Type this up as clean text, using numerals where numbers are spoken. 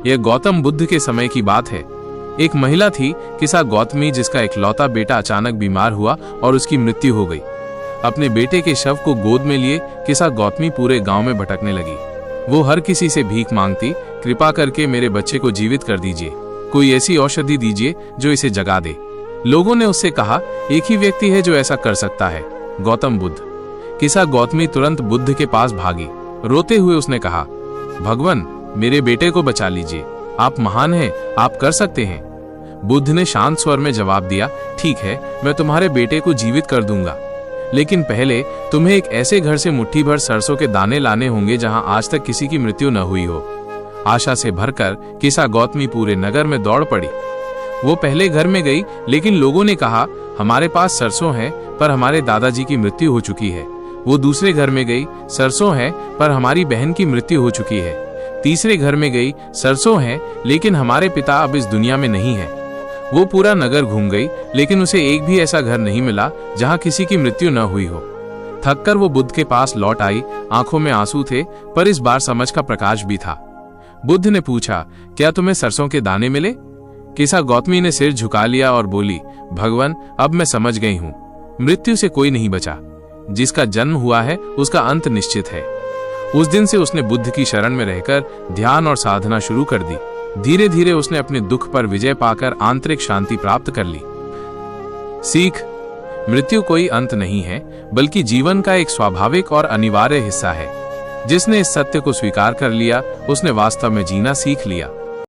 यह गौतम बुद्ध के समय की बात है। एक महिला थी किसा गौतमी, जिसका इकलौता बेटा अचानक बीमार हुआ और उसकी मृत्यु हो गई। अपने बेटे के शव को गोद में लिए किसा गौतमी पूरे गांव में भटकने लगी। वो हर किसी से भीख मांगती, कृपा करके मेरे बच्चे को जीवित कर दीजिए, कोई ऐसी औषधि दीजिए जो इसे जगा दे। लोगों ने उससे कहा, एक ही व्यक्ति है जो ऐसा कर सकता है, गौतम बुद्ध। किसा गौतमी तुरंत बुद्ध के पास भागी। रोते हुए उसने कहा, भगवान, मेरे बेटे को बचा लीजिए, आप महान हैं, आप कर सकते हैं। बुद्ध ने शांत स्वर में जवाब दिया, ठीक है, मैं तुम्हारे बेटे को जीवित कर दूंगा, लेकिन पहले तुम्हें एक ऐसे घर से मुट्ठी भर सरसों के दाने लाने होंगे जहां आज तक किसी की मृत्यु न हुई हो। आशा से भरकर किसा गौतमी पूरे नगर में दौड़ पड़ी। वो पहले घर में गई, लेकिन लोगों ने कहा, हमारे पास सरसों है पर हमारे दादाजी की मृत्यु हो चुकी है। वो दूसरे घर में गई, सरसों है पर हमारी बहन की मृत्यु हो चुकी है। तीसरे घर में गई, सरसों है लेकिन हमारे पिता अब इस दुनिया में नहीं है। वो पूरा नगर घूम गई, लेकिन उसे एक भी ऐसा घर नहीं मिला जहां किसी की मृत्यु न हुई हो। थककर वो बुद्ध के पास लौट आई। आंखों में आंसू थे, पर इस बार समझ का प्रकाश भी था। बुद्ध ने पूछा, क्या तुम्हें सरसों के दाने मिले? किसा गौतमी ने सिर झुका लिया और बोली, भगवान, अब मैं समझ गई हूं, मृत्यु से कोई नहीं बचा। जिसका जन्म हुआ है उसका अंत निश्चित है। उस दिन से उसने बुद्ध की शरण में रहकर ध्यान और साधना शुरू कर दी। धीरे धीरे उसने अपने दुख पर विजय पाकर आंतरिक शांति प्राप्त कर ली। सीख, मृत्यु कोई अंत नहीं है, बल्कि जीवन का एक स्वाभाविक और अनिवार्य हिस्सा है। जिसने इस सत्य को स्वीकार कर लिया, उसने वास्तव में जीना सीख लिया।